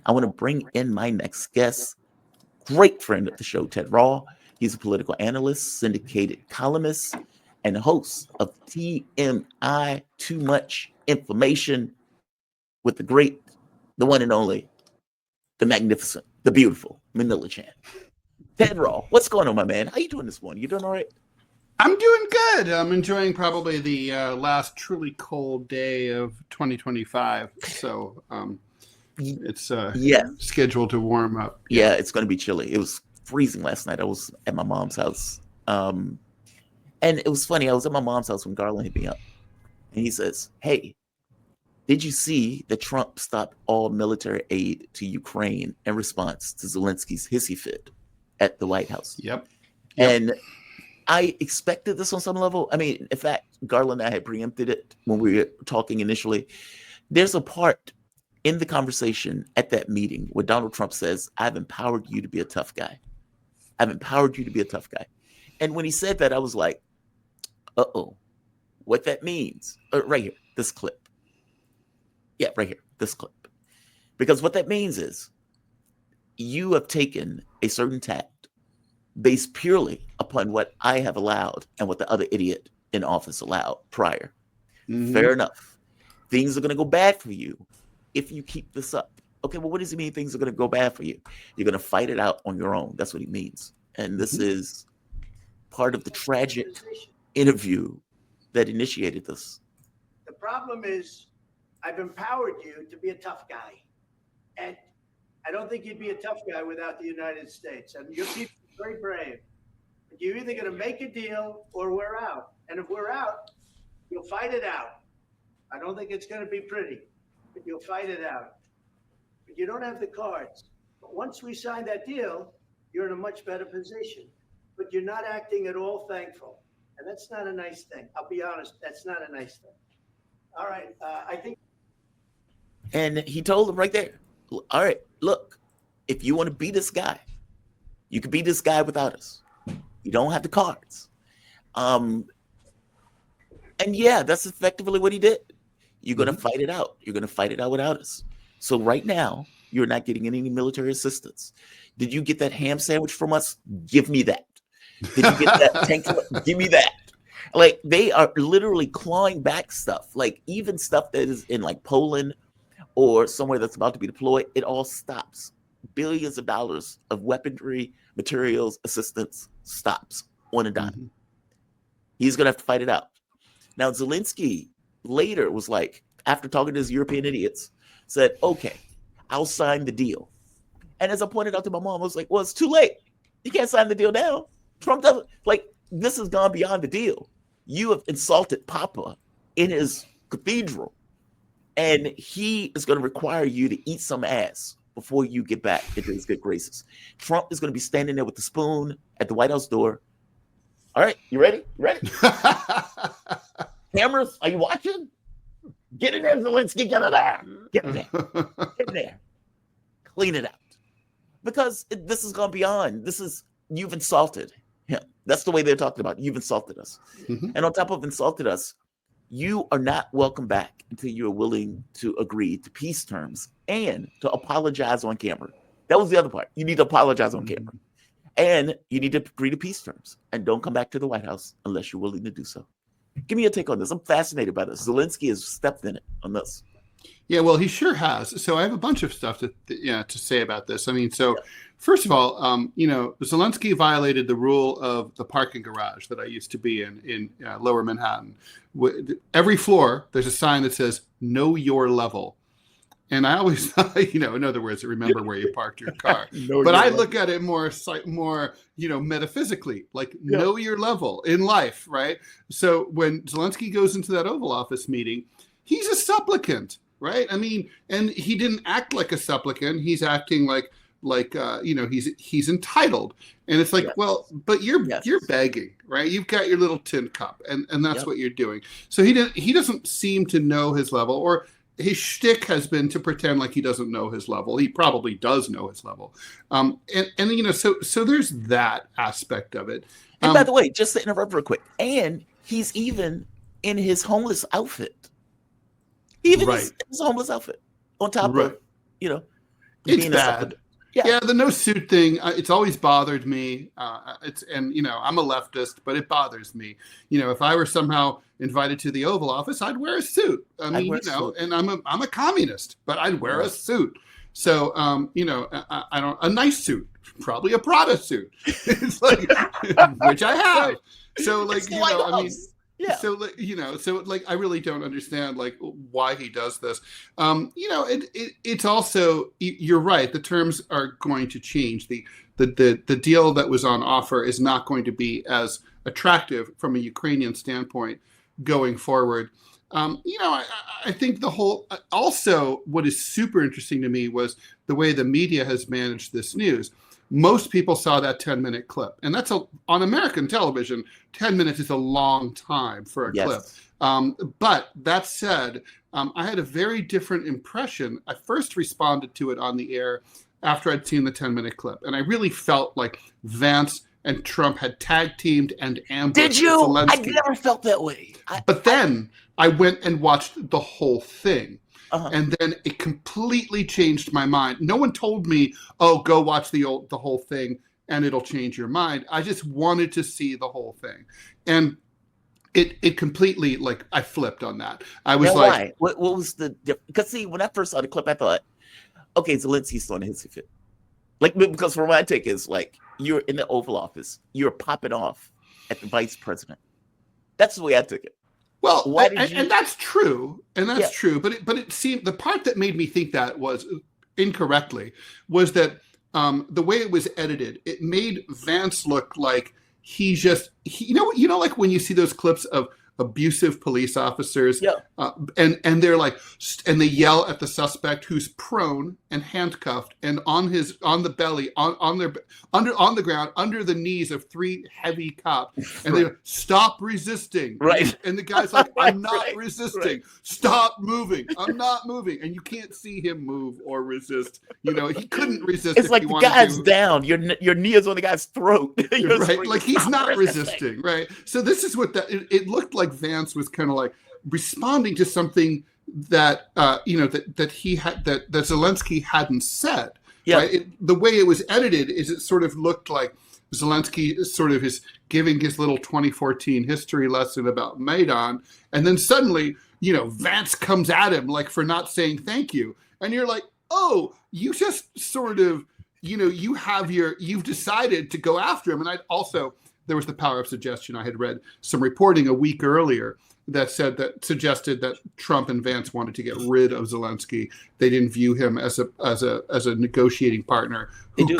I want to bring in my next guest, great friend of the show, Ted Rall. He's a political analyst, syndicated columnist, and host of TMI, Too Much Information, with the great, the one and only, the magnificent, the beautiful Manila Chan. Ted Rall, what's going on, my man? How you doing this morning? You doing all right? I'm doing good. I'm enjoying probably the last truly cold day of 2025. So it's scheduled to warm up. Yeah, it's going to be chilly. It was freezing last night. I was at my mom's house. And it was funny. I was at my mom's house when Garland hit me up. And he says, hey, did you see that Trump stopped all military aid to Ukraine in response to Zelensky's hissy fit at the White House? Yep. And I expected this on some level. I mean, in fact, Garland and I had preempted it when we were talking initially. There's a part in the conversation at that meeting where Donald Trump says, I've empowered you to be a tough guy. I've empowered you to be a tough guy. And when he said that, I was like, uh-oh, what that means. Right here, this clip. Yeah, right here, this clip. Because what that means is you have taken a certain tact based purely upon what I have allowed and what the other idiot in office allowed prior. Mm-hmm. Fair enough. Things are going to go bad for you if you keep this up. Okay, well, what does he mean things are going to go bad for you? You're going to fight it out on your own. That's what he means. And this is part of the tragic interview that initiated this. The problem is I've empowered you to be a tough guy. And I don't think you'd be a tough guy without the United States. And your people are very brave. But you're either going to make a deal or we're out. And if we're out, you'll fight it out. I don't think it's going to be pretty, but you'll fight it out. But you don't have the cards. But once we sign that deal, you're in a much better position. But you're not acting at all thankful. And that's not a nice thing. I'll be honest, that's not a nice thing. All right, I think. And he told him right there, all right, look, if you want to be this guy, you can be this guy without us. You don't have the cards. And yeah, that's effectively what he did. You're going to fight it out. You're going to fight it out without us. So right now, you're not getting any military assistance. Did you get that ham sandwich from us? Give me that. Did you get that tank? Give me that. Like, they are literally clawing back stuff. Like, even stuff that is in like Poland or somewhere that's about to be deployed, it all stops. Billions of dollars of weaponry, materials, assistance stops on a dime. Mm-hmm. He's going to have to fight it out. Now, Zelensky later was like, after talking to his European idiots, said, okay, I'll sign the deal. And as I pointed out to my mom, I was like, well, it's too late. You can't sign the deal now. Trump doesn't, like, this has gone beyond the deal. You have insulted Papa in his cathedral, and he is going to require you to eat some ass before you get back into his good graces. Trump is going to be standing there with the spoon at the White House door. All right, you ready? You ready? Cameras, are you watching? Get in there, Zelensky. Get in there. Get in there. Get in there. Clean it out. Because this has gone beyond. You've insulted him. That's the way they're talking about it. You've insulted us. Mm-hmm. And on top of insulted us, you are not welcome back until you're willing to agree to peace terms and to apologize on camera. That was the other part. You need to apologize on camera. And you need to agree to peace terms. And don't come back to the White House unless you're willing to do so. Give me a take on this. I'm fascinated by this. Zelensky has stepped in it on this. Yeah, well, he sure has. So I have a bunch of stuff to say about this. I mean, first of all, Zelensky violated the rule of the parking garage that I used to be in Lower Manhattan. Every floor, there's a sign that says, know your level. And I always thought, in other words, remember where you parked your car. But I look at it more, metaphysically, like know your level in life, right? So when Zelensky goes into that Oval Office meeting, he's a supplicant, right? I mean, and he didn't act like a supplicant. He's acting like he's entitled. And it's like, well, but you're begging, right? You've got your little tin cup, and that's what you're doing. So he doesn't seem to know his level, or his shtick has been to pretend like he doesn't know his level. He probably does know his level. So there's that aspect of it. And by the way, just to interrupt real quick, and he's even in his homeless outfit. Even his homeless outfit on top of, It's being a bad. supplement. Yeah. Yeah, the no suit thing, it's always bothered me. And I'm a leftist, but it bothers me. If I were somehow invited to the Oval Office, I'd wear a suit. I mean, and I'm a communist, but I'd wear a suit. So, I don't, a nice suit, probably a Prada suit. It's like, which I have. So like, I mean, yeah. So I really don't understand like why he does this. It's also, you're right. The terms are going to change. The deal that was on offer is not going to be as attractive from a Ukrainian standpoint going forward. I think also what is super interesting to me was the way the media has managed this news. Most people saw that 10-minute clip, and that's on American television. 10 minutes is a long time for a clip. But that said, I had a very different impression. I first responded to it on the air after I'd seen the 10-minute clip, and I really felt like Vance and Trump had tag teamed and ambushed Did you? Zelensky. I never felt that way. But then I went and watched the whole thing. And then it completely changed my mind. No one told me, "Oh, go watch the whole thing, and it'll change your mind." I just wanted to see the whole thing, and it completely like I flipped on that. I was like, "Why? What was the difference?" Because see, when I first saw the clip, I thought, "Okay, Zelensky's on his fit." Like because from my take is like you're in the Oval Office, you're popping off at the vice president. That's the way I took it. Well, and that's true, true. But it seemed the part that made me think that was incorrectly was that the way it was edited, it made Vance look like he like when you see those clips of abusive police officers, and they're like, and they yell at the suspect who's prone and handcuffed and on the belly on the ground under the knees of three heavy cops, and they stop resisting, and the guy's like, I'm not resisting, stop moving, I'm not moving, and you can't see him move or resist. He couldn't resist. It's like the guy's down, your knee is on the guy's throat. Right, like he's not resisting, right? So this is what it looked like. Vance was kind of like responding to something that that Zelensky hadn't said. Right? The way it was edited is it sort of looked like Zelensky sort of is giving his little 2014 history lesson about Maidan, and then suddenly Vance comes at him like for not saying thank you, and you're like, oh, you just sort of you've decided to go after him. And there was the power of suggestion. I had read some reporting a week earlier that suggested that Trump and Vance wanted to get rid of Zelensky. They didn't view him as a negotiating partner who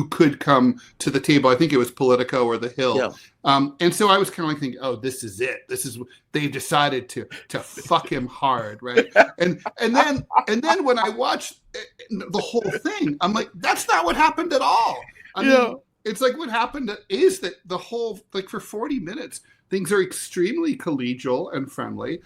could come to the table. I think it was Politico or The Hill. And so I was kind of like thinking, oh, this is it. They've decided to fuck him hard, right? and then when I watched the whole thing, I'm like, that's not what happened at all. I mean, it's like what happened is that the whole, like for 40 minutes, things are extremely collegial and friendly.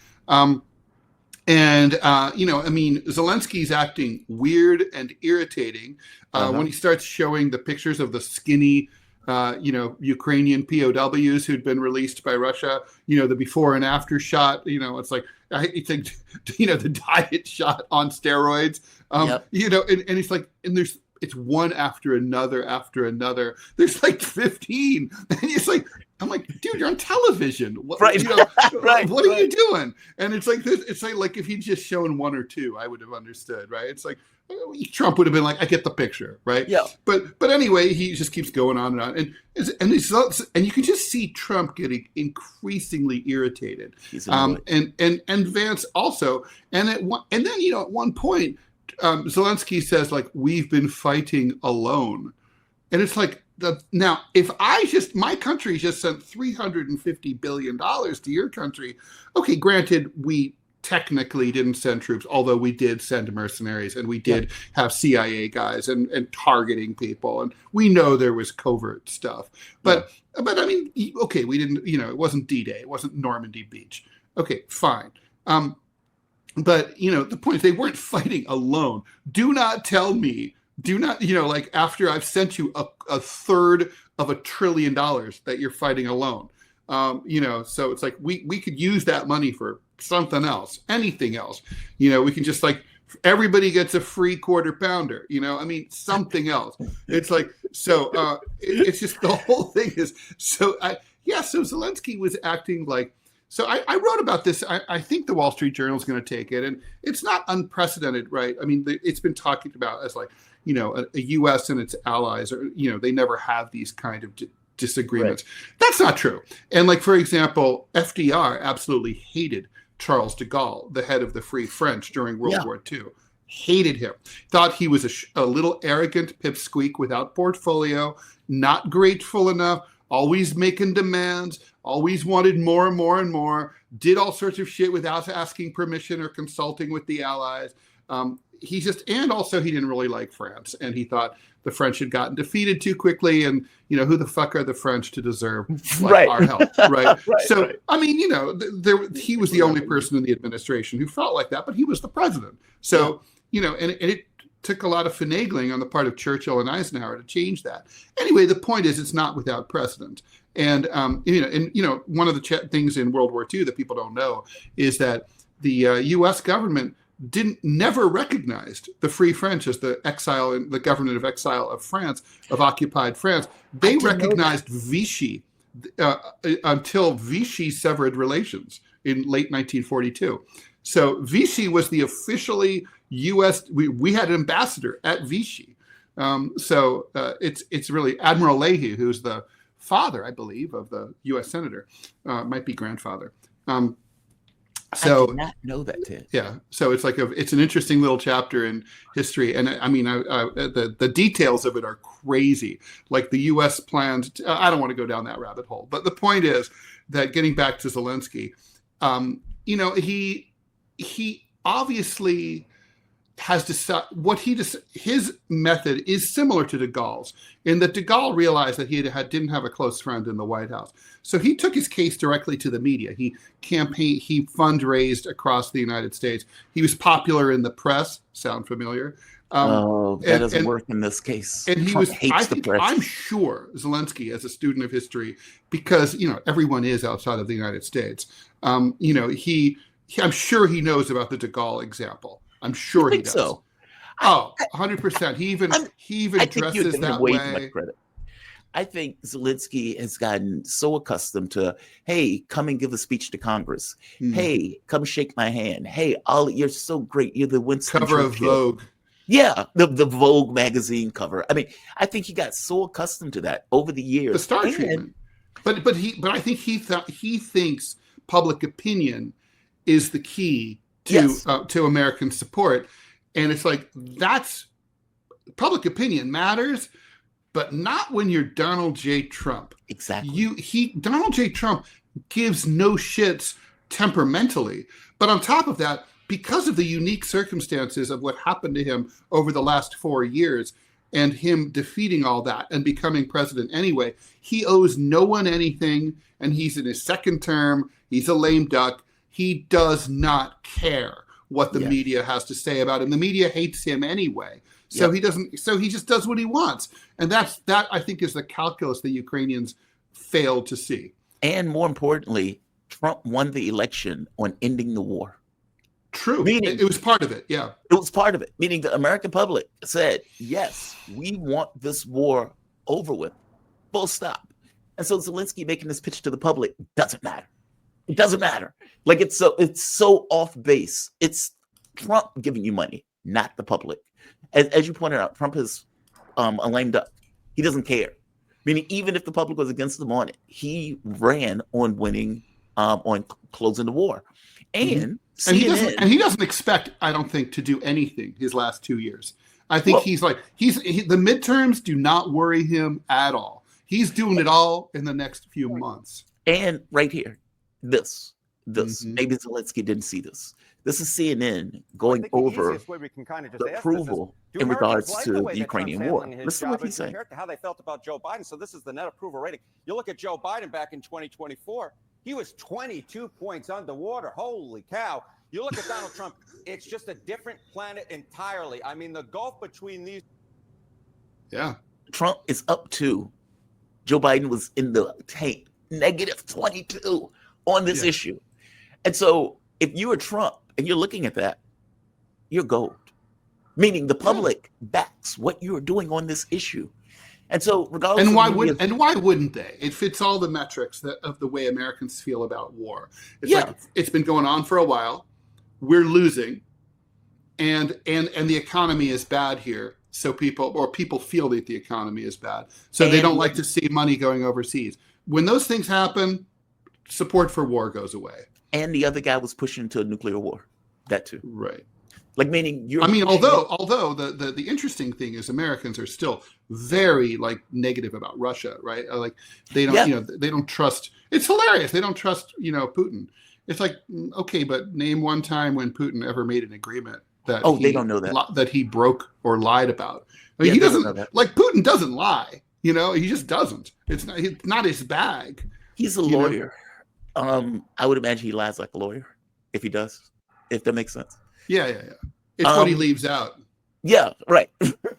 Zelensky's acting weird and irritating when he starts showing the pictures of the skinny, Ukrainian POWs who'd been released by Russia, the before and after shot, it's like, the diet shot on steroids, and it's like, and it's one after another. There's like 15. And it's like, I'm like, dude, you're on television. What are you doing? And it's like this. It's like if he'd just shown one or two, I would have understood, right? It's like Trump would have been like, I get the picture, right? Yeah. But anyway, he just keeps going on and on, and you can just see Trump getting increasingly irritated. And Vance also, and then at one point, Zelensky says like, we've been fighting alone, and it's like. Now, if my country just sent $350 billion to your country, okay, granted, we technically didn't send troops, although we did send mercenaries and we did have CIA guys and targeting people. And we know there was covert stuff. But I mean, okay, we didn't, it wasn't D-Day. It wasn't Normandy Beach. Okay, fine. But, the point is they weren't fighting alone. Do not tell me. Do not, like after I've sent you a third of $1 trillion that you're fighting alone. So it's like we could use that money for something else, anything else. We can just like everybody gets a free quarter pounder. I mean, something else. It's like, so it's just the whole thing is, so Zelensky was acting like, so I wrote about this. I think the Wall Street Journal is going to take it, and it's not unprecedented, right? I mean, it's been talked about as like, a U.S. and its allies, or, they never have these kind of disagreements. Right. That's not true. And like, for example, FDR absolutely hated Charles de Gaulle, the head of the Free French during World War II. Hated him. Thought he was a little arrogant pipsqueak without portfolio, not grateful enough, always making demands, always wanted more and more and more, did all sorts of shit without asking permission or consulting with the Allies. And also he didn't really like France, and he thought the French had gotten defeated too quickly, and who the fuck are the French to deserve our help, right? I mean, he was the only person in the administration who felt like that, but he was the president. So and it took a lot of finagling on the part of Churchill and Eisenhower to change that. Anyway, the point is, it's not without precedent. And one of the things in World War II that people don't know is that the U.S. government never recognized the Free French as the government of exile of France, of occupied France. They recognized Vichy until Vichy severed relations in late 1942. So Vichy was the officially U.S. We had an ambassador at Vichy. It's really Admiral Leahy, who's the father, I believe, of the U.S. senator, might be grandfather. I did not know that, Ted. Yeah, so it's like it's an interesting little chapter in history, and I mean, the details of it are crazy. Like the U.S. planned. I don't want to go down that rabbit hole, but the point is that getting back to Zelensky, he obviously has decided his method is similar to de Gaulle's, in that de Gaulle realized that he didn't have a close friend in the White House. So he took his case directly to the media. He fundraised across the United States. He was popular in the press. Sound familiar? That doesn't work in this case. And the press. I'm sure Zelensky, as a student of history, because everyone is outside of the United States. I'm sure he knows about the de Gaulle example. I'm sure he does. So. 100%. He even dresses that way. I think Zelensky has gotten so accustomed to, hey, come and give a speech to Congress. Hey, come shake my hand. Hey, you're so great. You're the Winston cover of Vogue. Yeah, the Vogue magazine cover. I mean, I think he got so accustomed to that over the years. The star treatment. But I think he thinks public opinion is the key to American support. And it's like, that's public opinion matters, but not when you're Donald J. Trump. Exactly. Donald J. Trump gives no shits temperamentally. But on top of that, because of the unique circumstances of what happened to him over the last 4 years and him defeating all that and becoming president anyway, he owes no one anything. And he's in his second term. He's a lame duck. He does not care what the media has to say about him. The media hates him anyway. So he doesn't. So he just does what he wants, and that I think is the calculus that Ukrainians fail to see. And more importantly, Trump won the election on ending the war. True. Meaning, it was part of it. Yeah, it was part of it. Meaning the American public said, "Yes, we want this war over with, full stop." And so Zelensky making this pitch to the public doesn't matter. It doesn't matter. Like it's so off base. It's Trump giving you money, not the public. As you pointed out, Trump is a lame duck. He doesn't care. Meaning, even if the public was against him on it, he ran on winning, on closing the war. And he doesn't expect, I don't think, to do anything his last 2 years. I think the midterms do not worry him at all. He's doing it all in the next few months. And right here, this maybe Zelensky didn't see this. This is CNN going over the approval in regards to the Ukrainian war. Listen to what he's saying. Compared to how they felt about Joe Biden. So this is the net approval rating. You look at Joe Biden back in 2024, he was 22 points underwater. Holy cow. You look at Donald Trump, it's just a different planet entirely. I mean, the gulf between these. Yeah. Trump is up 2. Joe Biden was in the tank, negative 22 on this issue. And so if you are Trump and you're looking at that, you're gold. Meaning the public backs what you're doing on this issue. And so regardless And of why wouldn't they? It fits all the metrics of the way Americans feel about war. It's like it's been going on for a while. We're losing, and the economy is bad here. So people feel that the economy is bad. So they don't like to see money going overseas. When those things happen, support for war goes away. And the other guy was pushing into a nuclear war. That too. Right. Like meaning although the interesting thing is Americans are still very like negative about Russia, right? Like they don't they don't trust. It's hilarious. They don't trust Putin. It's like, okay, but name one time when Putin ever made an agreement that they don't know that he broke or lied about. I mean, he doesn't, like Putin doesn't lie. He just doesn't. It's not his bag. He's a lawyer. I would imagine he lies like a lawyer if he does, if that makes sense. Yeah. It's what he leaves out. Yeah, right.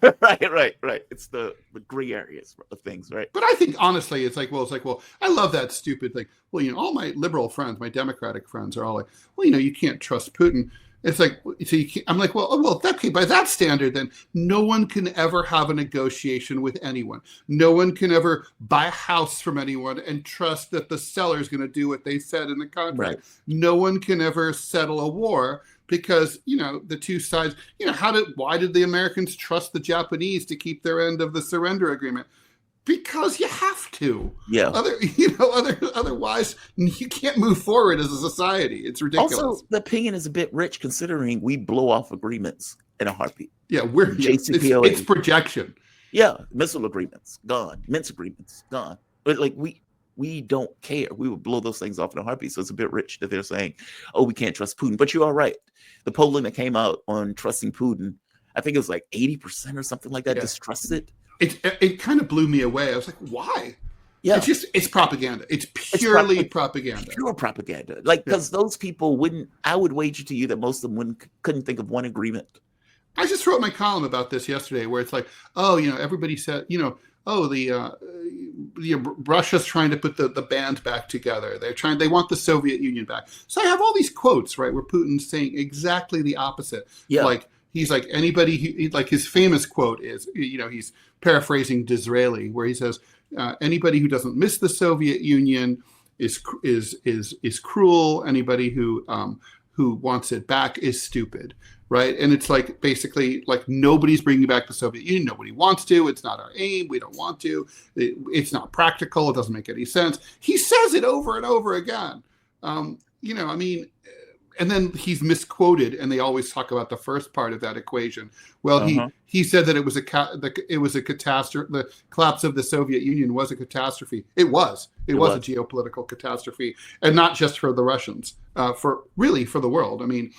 right. It's the gray areas of things, right? But I think honestly, it's like, I love that stupid thing. Well, all my liberal friends, my Democratic friends are all like, well, you can't trust Putin. It's like, so you can't, I'm like, well, okay, by that standard, then no one can ever have a negotiation with anyone. No one can ever buy a house from anyone and trust that the seller is going to do what they said in the contract. Right. No one can ever settle a war because, the two sides, why did the Americans trust the Japanese to keep their end of the surrender agreement? Because you have to. Yeah. Otherwise, you can't move forward as a society. It's ridiculous. Also, the opinion is a bit rich considering we blow off agreements in a heartbeat. Yeah, JCPOA. It's projection. Yeah, missile agreements gone, Minsk agreements gone. But like we don't care. We would blow those things off in a heartbeat. So it's a bit rich that they're saying, "Oh, we can't trust Putin." But you are right. The polling that came out on trusting Putin, I think it was like 80% or something like that, distrusted. It kind of blew me away. I was like, why? Yeah. It's propaganda. It's purely propaganda. Pure propaganda. Like, because those people I would wager to you that most of them couldn't think of one agreement. I just wrote my column about this yesterday where it's like, everybody said, Russia's trying to put the band back together. They want the Soviet Union back. So I have all these quotes, right, where Putin's saying exactly the opposite. Yeah. Like, he's like, anybody, like his famous quote is, he's paraphrasing Disraeli, where he says, anybody who doesn't miss the Soviet Union is cruel. Anybody who wants it back is stupid, right? And it's like basically like nobody's bringing back the Soviet Union. Nobody wants to. It's not our aim. We don't want to. It's not practical. It doesn't make any sense. He says it over and over again. And then he's misquoted, and they always talk about the first part of that equation. Well, he said that it was a catastrophe. The collapse of the Soviet Union was a catastrophe. It was a geopolitical catastrophe, and not just for the Russians, for the world. I mean,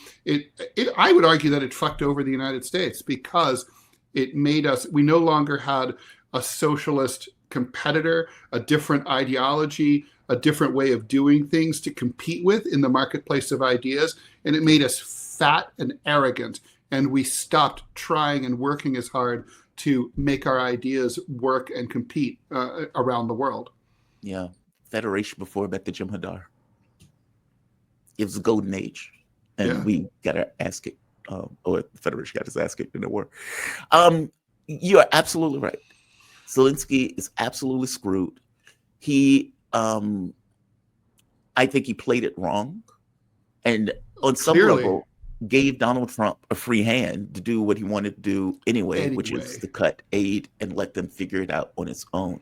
I would argue that it fucked over the United States because it made us. We no longer had a socialist competitor, a different ideology, a different way of doing things to compete with in the marketplace of ideas. And it made us fat and arrogant. And we stopped trying and working as hard to make our ideas work and compete around the world. Yeah. Federation before met the Jamarl. It was a golden age. And we got our ass kicked. Or the Federation got his ass kicked in the war. You are absolutely right. Zelensky is absolutely screwed. I think he played it wrong, and on some level gave Donald Trump a free hand to do what he wanted to do anyway, which is to cut aid and let them figure it out on its own.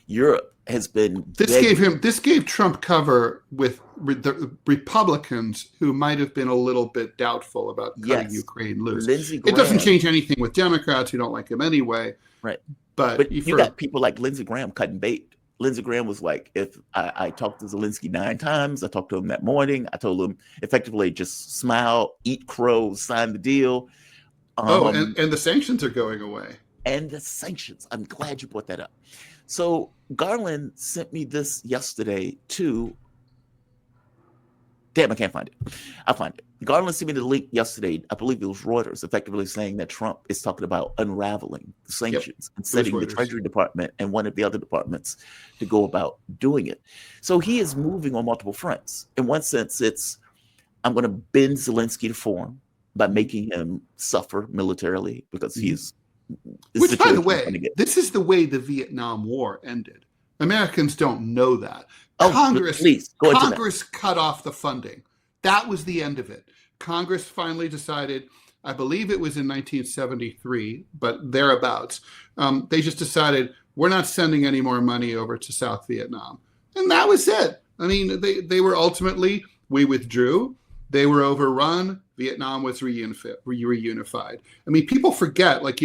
Europe has been this gave Trump cover with the Republicans who might have been a little bit doubtful about cutting Ukraine loose. It doesn't change anything with Democrats who don't like him anyway. Right. But you got people like Lindsey Graham cutting bait. Lindsey Graham was like, if I talked to Zelensky 9 times, I talked to him that morning. I told him effectively just smile, eat crows, sign the deal. And the sanctions are going away. And the sanctions. I'm glad you brought that up. So Garland sent me this yesterday too. Damn, I can't find it. I'll find it. Garland sent me the link yesterday. I believe it was Reuters, effectively saying that Trump is talking about unraveling the sanctions and setting the Treasury Department and one of the other departments to go about doing it. So he is moving on multiple fronts. In one sense, I'm going to bend Zelensky to form. by making him suffer militarily because he's. Which, by the way, this is the way the Vietnam War ended. Americans don't know that. Congress cut off the funding. That was the end of it. Congress finally decided, I believe it was in 1973, but thereabouts, they just decided, we're not sending any more money over to South Vietnam. And that was it. I mean, they were ultimately, we withdrew. They were overrun. Vietnam was reunified. I mean, people forget, like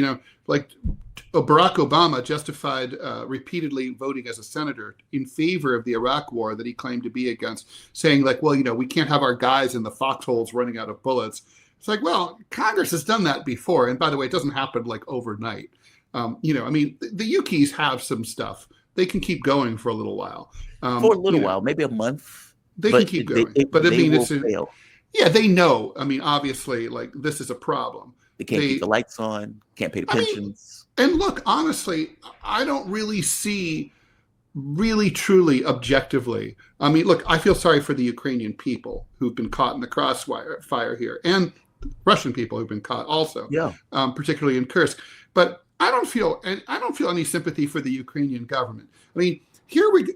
Barack Obama justified repeatedly voting as a senator in favor of the Iraq war that he claimed to be against, saying like, well, we can't have our guys in the foxholes running out of bullets. It's like, well, Congress has done that before. And by the way, it doesn't happen like overnight. I mean, the Ukis have some stuff. They can keep going for a little while. For a little while, maybe a month. They can keep going. But I mean, yeah, they know. I mean, obviously, like, this is a problem. They can't keep the lights on, can't pay the pensions. And look, honestly, I don't really see, really, truly, objectively. I mean, look, I feel sorry for the Ukrainian people who've been caught in the crossfire here, and Russian people who've been caught also, particularly in Kursk. But I don't feel any sympathy for the Ukrainian government. I mean,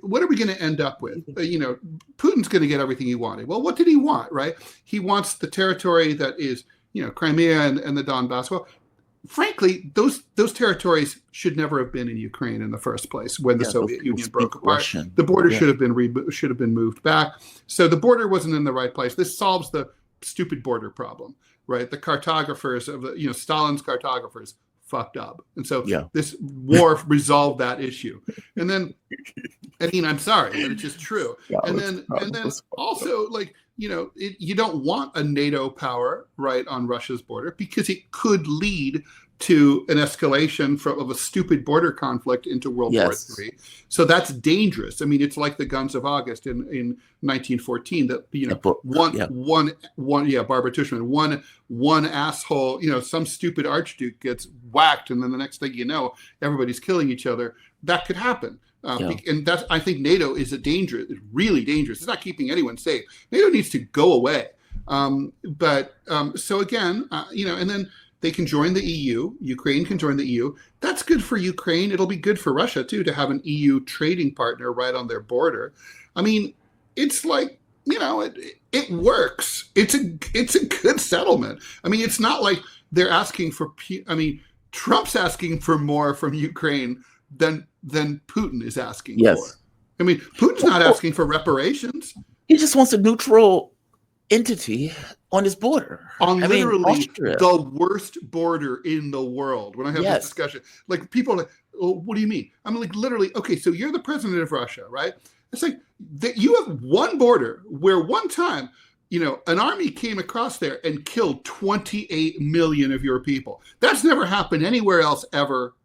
what are we going to end up with? Putin's going to get everything he wanted. Well, what did he want, right? He wants the territory that is, Crimea and the Donbass. Well, frankly, those territories should never have been in Ukraine in the first place when the Soviet Union broke apart. Russian. The border should have been moved back. So the border wasn't in the right place. This solves the stupid border problem, right? The cartographers of Stalin's cartographers fucked up. And so this war resolved that issue. And then, I mean, I'm sorry, but it's just true. And then also, like, you don't want a NATO power right on Russia's border because it could lead to an escalation of a stupid border conflict into World War III. So that's dangerous. I mean, it's like the Guns of August in 1914 that, Barbara Tushman, one asshole, some stupid archduke gets whacked. And then the next thing you know, everybody's killing each other. That could happen. And that's, I think NATO is it's really dangerous. It's not keeping anyone safe. NATO needs to go away. So again, and then they can join the EU. Ukraine can join the EU. That's good for Ukraine. It'll be good for Russia too, to have an EU trading partner right on their border. I mean, it's like, it works. It's a good settlement. I mean, it's not like they're asking for, Trump's asking for more from Ukraine than Putin is asking for. I mean, Putin's not asking for reparations. He just wants a neutral entity on his border. Literally the worst border in the world. When I have this discussion, like, people are like, oh, what do you mean? I'm like, literally, okay, so you're the president of Russia, right? It's like that you have one border where one time, an army came across there and killed 28 million of your people. That's never happened anywhere else ever.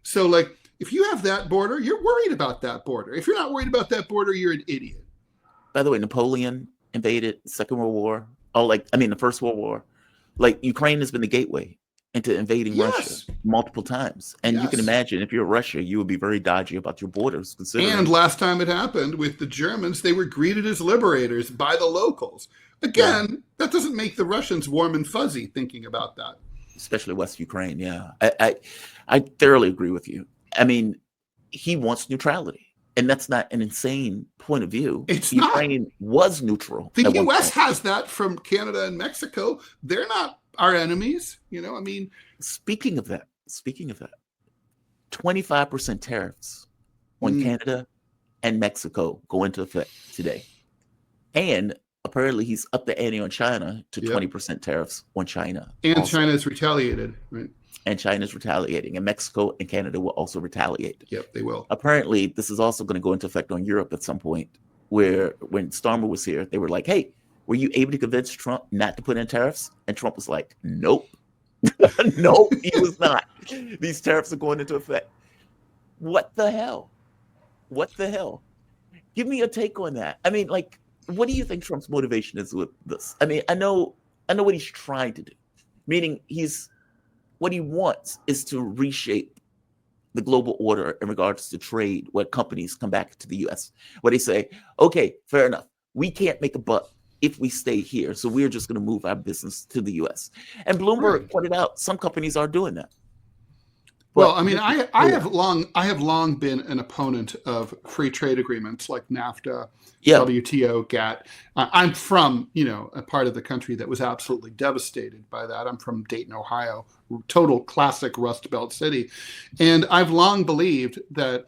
So, like, if you have that border, you're worried about that border. If you're not worried about that border, you're an idiot. By the way, Napoleon invaded the Second World War. The First World War. Like, Ukraine has been the gateway into invading Russia multiple times. And you can imagine, if you're Russia, you would be very dodgy about your borders. And last time it happened with the Germans, they were greeted as liberators by the locals. Again, that doesn't make the Russians warm and fuzzy thinking about that. Especially West Ukraine, I thoroughly agree with you. I mean, he wants neutrality. And that's not an insane point of view. Ukraine was neutral. The U.S. has that from Canada and Mexico. They're not our enemies. Speaking of that, 25% tariffs on Canada and Mexico go into effect today. And apparently he's upped the ante on China to 20% tariffs on China. And also. China's retaliated, right? And China's retaliating, and Mexico and Canada will also retaliate. Yep, they will. Apparently, this is also going to go into effect on Europe at some point, where when Starmer was here, they were like, hey, were you able to convince Trump not to put in tariffs? And Trump was like, nope. Nope, he was not. These tariffs are going into effect. What the hell? Give me a take on that. I mean, like, what do you think Trump's motivation is with this? I mean, I know what he's trying to do, meaning what he wants is to reshape the global order in regards to trade, where companies come back to the U.S., where they say, okay, fair enough. We can't make a buck if we stay here. So we're just going to move our business to the U.S. And Bloomberg pointed out some companies are doing that. Well, I mean, I have long been an opponent of free trade agreements like NAFTA, WTO, GATT. I'm from, a part of the country that was absolutely devastated by that. I'm from Dayton, Ohio, total classic Rust Belt city. And I've long believed that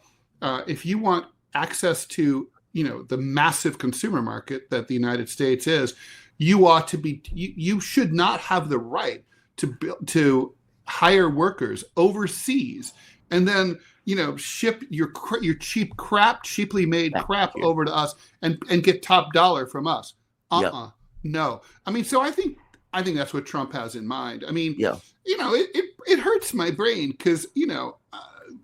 if you want access to, the massive consumer market that the United States is, you should not have the right to hire workers overseas and then ship your cheaply made crap over to us and get top dollar from us. No. I mean, so I think that's what Trump has in mind. I mean, it hurts my brain because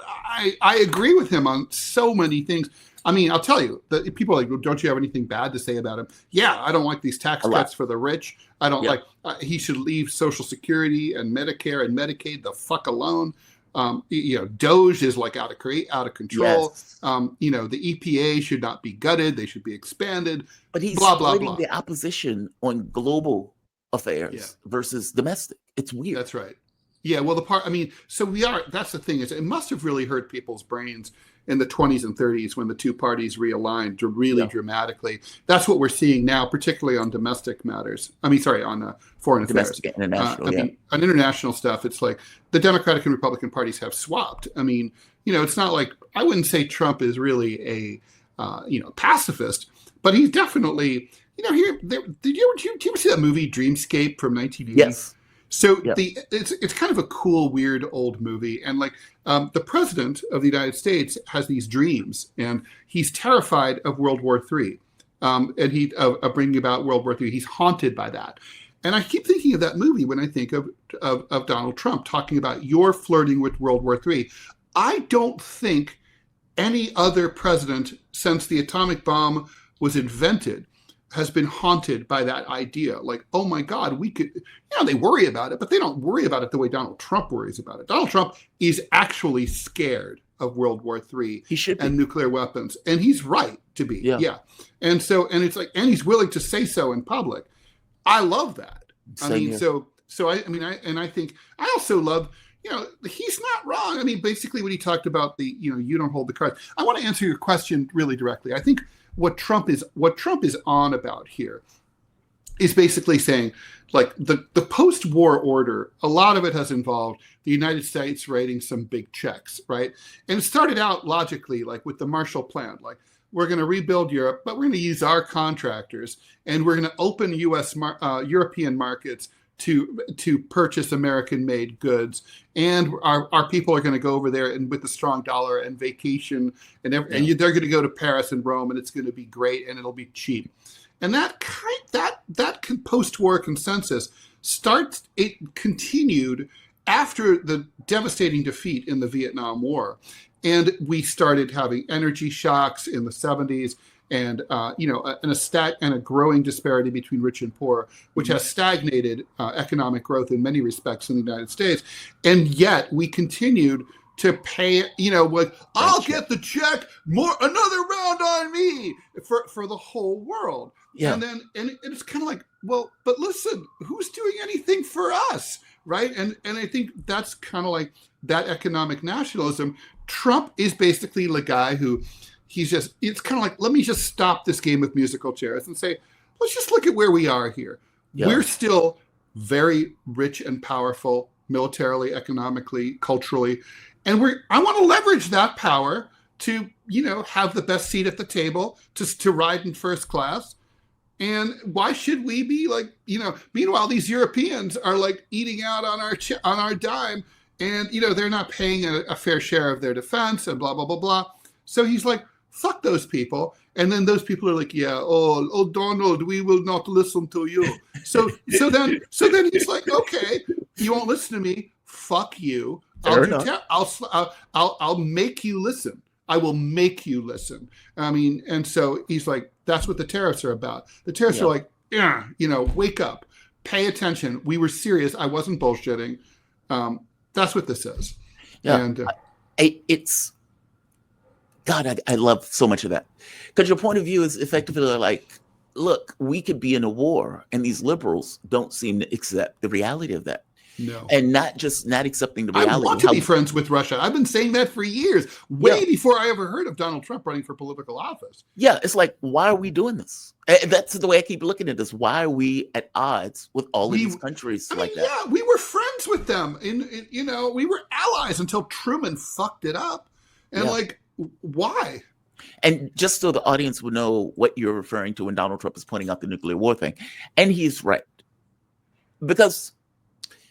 I agree with him on so many things. I mean, I'll tell you that people are like, well, don't you have anything bad to say about him? Yeah, I don't like these tax cuts for the rich. I don't like, he should leave Social Security and Medicare and Medicaid the fuck alone. Doge is like out of control. Yes. The EPA should not be gutted. They should be expanded. But he's blah, blah, splitting blah. the opposition on global affairs versus domestic. It's weird. That's right. Yeah, well, that's the thing is it must have really hurt people's brains in the 20s and 30s when the two parties realigned dramatically. That's what we're seeing now, particularly on domestic matters. on foreign Domestic affairs. and international, on international stuff, it's like the Democratic and Republican parties have swapped. I mean, it's not like, I wouldn't say Trump is really a, pacifist, but he's definitely, did you ever see that movie Dreamscape from 1980? Yes. So it's kind of a cool, weird old movie, and the president of the United States has these dreams, and he's terrified of World War III, and he of bringing about World War III. He's haunted by that, and I keep thinking of that movie when I think of Donald Trump talking about you're flirting with World War III. I don't think any other president since the atomic bomb was invented has been haunted by that idea. Like, oh my God, we could, they worry about it, but they don't worry about it the way Donald Trump worries about it. Donald Trump is actually scared of World War III and nuclear weapons. And he's right to be. Yeah. And it's like, and he's willing to say so in public. I love that. I think I also love, he's not wrong. I mean, basically when he talked about the, you don't hold the cards. I want to answer your question really directly. I think what Trump is on about here is basically saying, like, the post-war order, a lot of it has involved the United States writing some big checks, right? And it started out logically, like with the Marshall Plan, like, we're going to rebuild Europe, but we're going to use our contractors, and we're going to open European markets to purchase American-made goods, and our people are going to go over there and with the strong dollar and vacation, and they're going to go to Paris and Rome, and it's going to be great, and it'll be cheap. And that post-war consensus continued after the devastating defeat in the Vietnam War, and we started having energy shocks in the 70s. And a growing disparity between rich and poor, which has stagnated economic growth in many respects in the United States. And yet we continued to pay, I'll get the check, another round on me for the whole world. Yeah. And it's kind of like, well, but listen, who's doing anything for us? Right. And I think that's kind of like that economic nationalism. Trump is basically the guy who, it's kind of like, let me just stop this game of musical chairs and say, let's just look at where we are here. Yeah. We're still very rich and powerful, militarily, economically, culturally. And I want to leverage that power to, have the best seat at the table, to ride in first class. And why should we be like, meanwhile, these Europeans are like eating out on our dime, and, they're not paying a fair share of their defense and blah, blah, blah, blah. So he's like, fuck those people. And then those people are like, yeah, oh, Donald, we will not listen to you. So then he's like, okay, you won't listen to me. Fuck you. I'll make you listen. I will make you listen. I mean, and so he's like, that's what the tariffs are about. The tariffs are like, wake up, pay attention. We were serious. I wasn't bullshitting. That's what this is. Yeah. And it's, God, I love so much of that, because your point of view is effectively like look, we could be in a war, and these liberals don't seem to accept the reality of that. No. And not accepting the I reality. want to be friends with Russia. I've been saying that for years, way before I ever heard of Donald Trump running for political office. Yeah, it's like, why are we doing this? That's the way I keep looking at this. Why are we at odds with all of these countries like that? Yeah, we were friends with them. We were allies until Truman fucked it up. And why? And just so the audience will know what you're referring to when Donald Trump is pointing out the nuclear war thing. And he's right. Because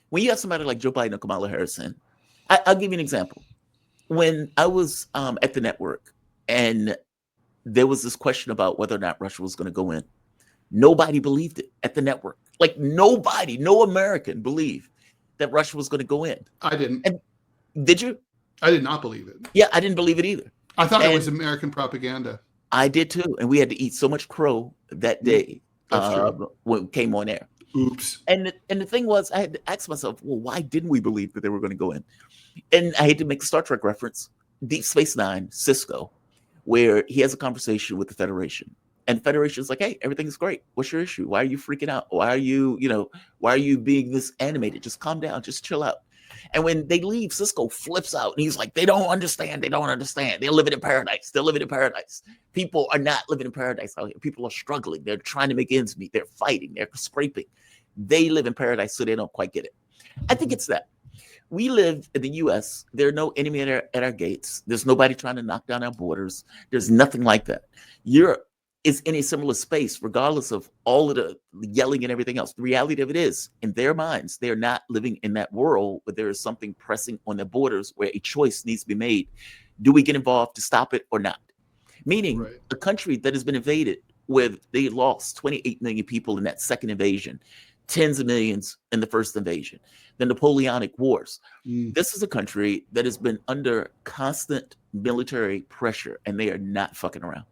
when you have somebody like Joe Biden or Kamala Harris in, I'll give you an example. When I was at the network and there was this question about whether or not Russia was going to go in, nobody believed it at the network. Like nobody, no American believed that Russia was going to go in. I didn't. And did you? I did not believe it. Yeah, I didn't believe it either. I thought it was American propaganda. I did too. And we had to eat so much crow that day when it came on air. Oops. And the thing was, I had to ask myself, well, why didn't we believe that they were going to go in? And I had to make a Star Trek reference, Deep Space Nine, Cisco, where he has a conversation with the Federation. And the Federation is like, hey, everything's great. What's your issue? Why are you freaking out? Why are you being this animated? Just calm down. Just chill out. And when they leave, Cisco flips out and he's like, they don't understand. They don't understand. They're living in paradise. They're living in paradise. People are not living in paradise out here. People are struggling. They're trying to make ends meet. They're fighting. They're scraping. They live in paradise, so they don't quite get it. I think it's that. We live in the U.S. There are no enemy at our gates. There's nobody trying to knock down our borders. There's nothing like that. Europe is in a similar space, regardless of all of the yelling and everything else. The reality of it is, in their minds, they're not living in that world where there is something pressing on their borders where a choice needs to be made. Do we get involved to stop it or not? Meaning a country that has been invaded, where they lost 28 million people in that second invasion, tens of millions in the first invasion, the Napoleonic Wars. This is a country that has been under constant military pressure, and they are not fucking around.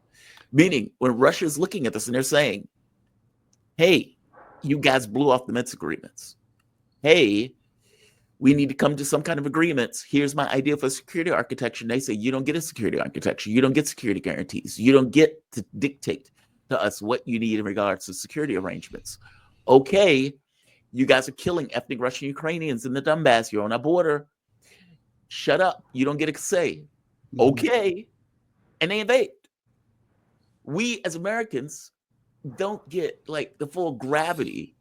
Meaning, when Russia is looking at this and they're saying, hey, you guys blew off the Minsk agreements. Hey, we need to come to some kind of agreements. Here's my idea for security architecture. And they say, you don't get a security architecture. You don't get security guarantees. You don't get to dictate to us what you need in regards to security arrangements. Okay, you guys are killing ethnic Russian Ukrainians in the Donbass. You're on our border. Shut up. You don't get a say. Okay. And they invade. We as Americans don't get like the full gravity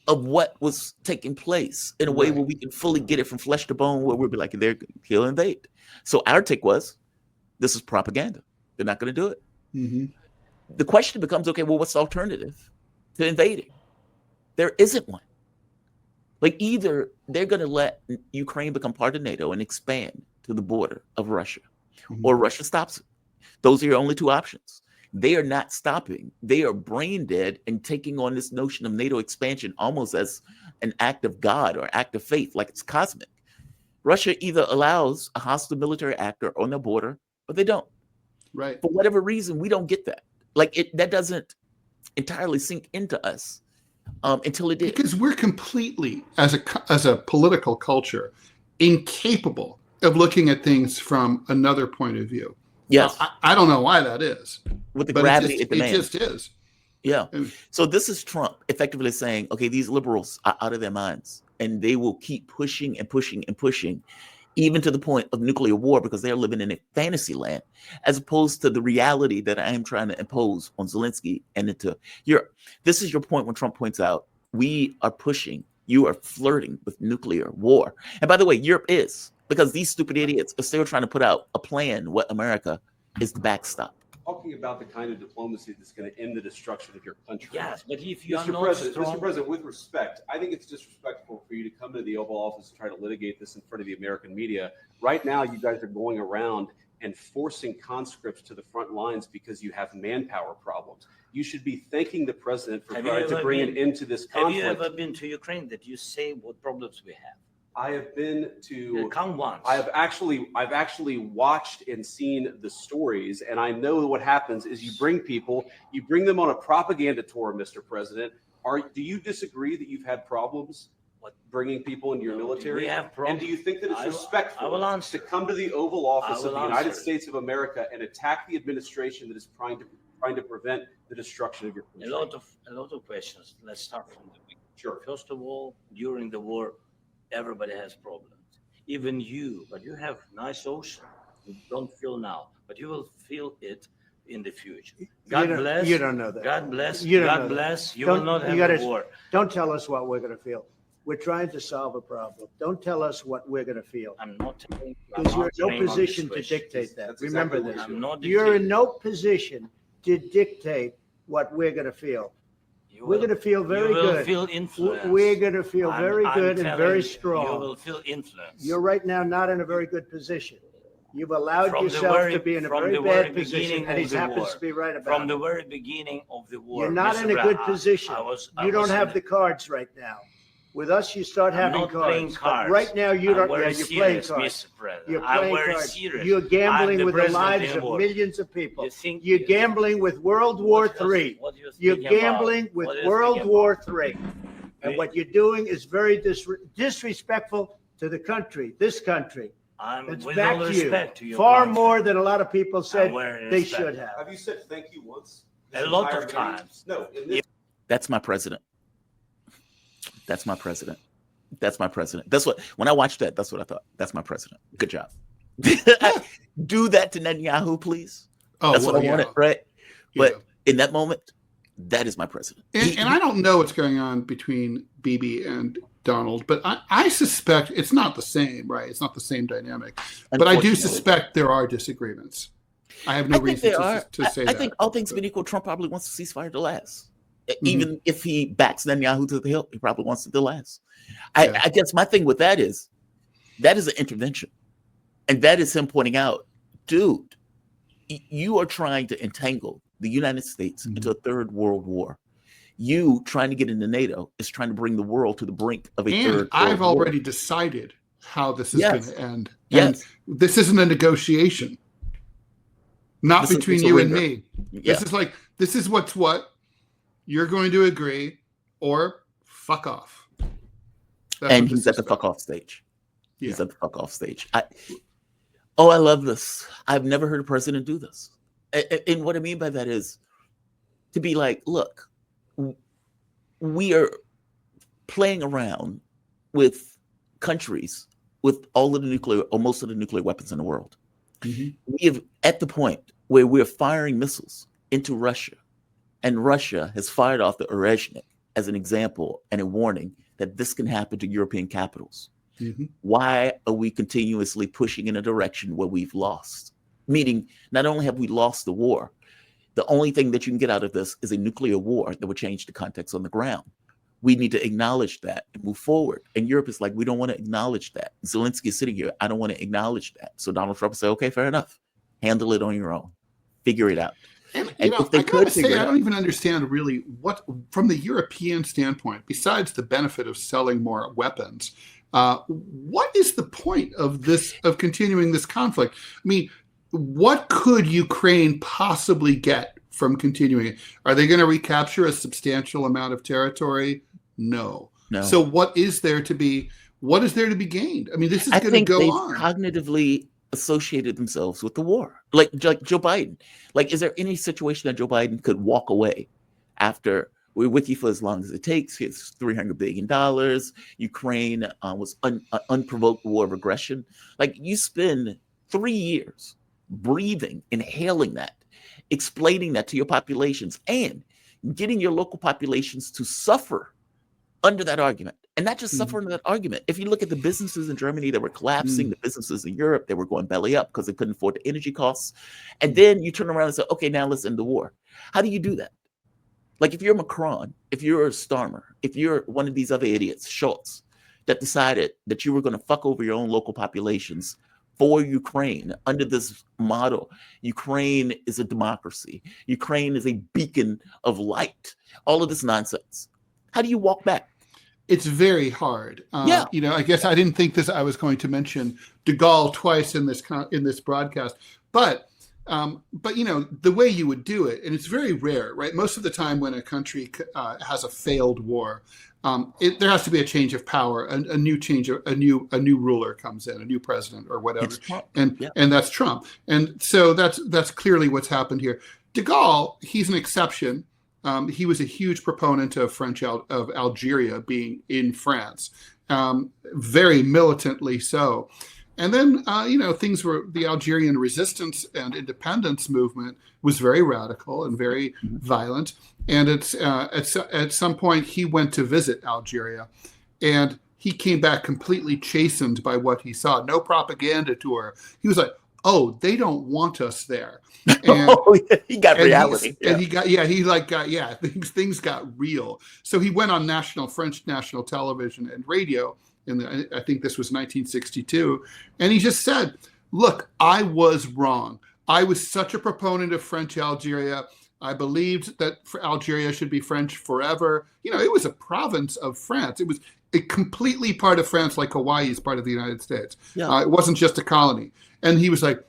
of what was taking place in a way where we can fully get it from flesh to bone, where we'll be like, they're kill and invade. So our take was, this is propaganda. They're not going to do it. The question becomes, okay, well, what's the alternative to invading? There isn't one. Like either they're going to let Ukraine become part of NATO and expand to the border of Russia, or Russia stops it. Those are your only two options. They are not stopping. They are brain dead and taking on this notion of NATO expansion almost as an act of God or act of faith, like it's cosmic. Russia either allows a hostile military actor on the border or they don't. Right. For whatever reason, we don't get that. Like that doesn't entirely sink into us until it did. Because we're completely, as a political culture, incapable of looking at things from another point of view. Yes. I don't know why that is. With the gravity it demands. It just is. Yeah. So this is Trump effectively saying, okay, these liberals are out of their minds and they will keep pushing and pushing and pushing, even to the point of nuclear war, because they're living in a fantasy land, as opposed to the reality that I am trying to impose on Zelensky and into Europe. This is your point when Trump points out, we are pushing, you are flirting with nuclear war. And by the way, Europe is, because these stupid idiots are still trying to put out a plan what America is the backstop. Talking about the kind of diplomacy that's going to end the destruction of your country. Yes, but if you are Mr. not President, strong... Mr. President, with respect, I think it's disrespectful for you to come to the Oval Office and try to litigate this in front of the American media. Right now, you guys are going around and forcing conscripts to the front lines because you have manpower problems. You should be thanking the president for trying to bring an end to this conflict. Have you ever been to Ukraine that you say what problems we have? I have been to. Come once. I've actually watched and seen the stories, and I know what happens is you bring them on a propaganda tour, Mr. President. Do you disagree that you've had problems bringing people into your military? We have problems. And do you think that it's respectful to come to the Oval Office of the United States of America and attack the administration that is trying to trying to prevent the destruction of your country. A lot of questions. Let's start from the beginning. Sure. First of all, during the war, everybody has problems. Even you, but you have nice ocean. You don't feel now, but you will feel it in the future. God bless. You don't know that. God bless. You don't know God that. bless. You Don't- will not you have gotta- a war. Don't tell us what we're going to feel. We're trying to solve a problem. Don't tell us what we're going to feel. I'm not telling. I'm Because you're not in no saying on this position to question. dictate that. That's Remember exactly this. what I'm not. You're in dictating. no position to dictate what we're going to feel. You We're will- going to feel very you will good. feel influence. We're going to feel very I'm good and telling very you, strong. You will feel influence. You're right now not in a very good position. You've allowed From the yourself very- to be in a from very the very bad position, beginning and he of the happens war. to be right about From it. the very beginning of the war. You're not Mr. in a good Rall, position. I You don't was have in the cards right now. With us, you start I'm having not playing cards. But cards. right now, you I'm don't. very Yeah, you're playing serious, cards. Mr. President. You're I'm playing very cards. serious. You're gambling I'm with the president lives of anymore. millions of people. You think- You're gambling with World War What else- III. what you You're speaking about? gambling with What are you World speaking War about? III. And We- what you're doing is very disrespectful to the country, this country. I'm It's with back all to you. respect to your Far country. more than a lot of people said very they respect. should have. Have you said thank you once? A This lot entire of meeting? times. No, in this That's my president. That's my president. That's my president. That's what, when I watched that, that's what I thought. That's my president. Good job. Do that to Netanyahu, please. Oh, That's what I yeah. wanted, right? But Yeah. in that moment, that is my president. And I don't know what's going on between Bibi and Donald, but I suspect it's not the same, right? It's not the same dynamic. But I do Unfortunately. suspect there are disagreements. I have no I think reason there are. to say I that. think all things being equal, Trump probably wants the ceasefire to last. Even if he backs Netanyahu to the hill, he probably wants it to last. Yeah. I guess my thing with that is an intervention. And that is him pointing out, dude, you are trying to entangle the United States into a third world war. You trying to get into NATO is trying to bring the world to the brink of a And third I've world war. already decided how this is Yes. going to end. Yes. And this isn't a negotiation. Not This is- between it's a you and ringer. me. Yeah. This is what's what. You're going to agree or fuck off. That's And what he's this at is the about. fuck off stage. He's Yeah. at the fuck off stage. I love this. I've never heard a president do this. And what I mean by that is to be like, look, we are playing around with countries with all of the nuclear or most of the nuclear weapons in the world. Mhm. We have at the point where we're firing missiles into Russia, and Russia has fired off the Orezhnik as an example and a warning that this can happen to European capitals. Mhm. Why are we continuously pushing in a direction where we've lost? Meaning, not only have we lost the war, the only thing that you can get out of this is a nuclear war that would change the context on the ground. We need to acknowledge that and move forward. And Europe is like, we don't want to acknowledge that. Zelensky is sitting here, I don't want to acknowledge that. So Donald Trump said, okay, fair enough. Handle it on your own. Figure it out. And, And you know, if they I gotta could say, figure it I out- don't even understand really what, from the European standpoint, besides the benefit of selling more weapons, what is the point of this, of continuing this conflict? I mean, what could Ukraine possibly get from continuing it? Are they going to recapture a substantial amount of territory? No. No. So what is there to be gained? I mean, this is I going to think go they've on. cognitively associated themselves with the war. Like Joe Biden. Like, is there any situation that Joe Biden could walk away after we're with you for as long as it takes? It's $300 billion. Ukraine was an unprovoked war of aggression. Like, you spend 3 years breathing, inhaling that, explaining that to your populations, and getting your local populations to suffer under that argument. And not just suffer under that argument. If you look at the businesses in Germany that were collapsing, the businesses in Europe, they were going belly up because they couldn't afford the energy costs. And then you turn around and say, okay, now let's end the war. How do you do that? Like, if you're Macron, if you're Starmer, if you're one of these other idiots, Schultz, that decided that you were going to fuck over your own local populations for Ukraine under this model, Ukraine is a democracy. Ukraine is a beacon of light. All of this nonsense. How do you walk back? It's very hard. Yeah. You know, I guess I didn't think I was going to mention De Gaulle twice in this broadcast, but you know, the way you would do it, and it's very rare, right? Most of the time when a country has a failed war, there has to be a change of power, a new ruler comes in, a new president or whatever, It's Trump. and Yeah. and that's Trump. And so that's clearly what's happened here. De Gaulle, he's an exception. He was a huge proponent of of Algeria being in France, very militantly so. And then, the Algerian resistance and independence movement was very radical and very violent. And at some point, he went to visit Algeria, and he came back completely chastened by what he saw. No propaganda tour. He was like, "Oh, they don't want us there." And, he got reality. Things got real. So he went on French national television and radio. I think this was 1962. And he just said, look, I was wrong. I was such a proponent of French Algeria. I believed that Algeria should be French forever. It was a province of France. It was a completely part of France, like Hawaii is part of the United States. Yeah. It wasn't just a colony. And he was like,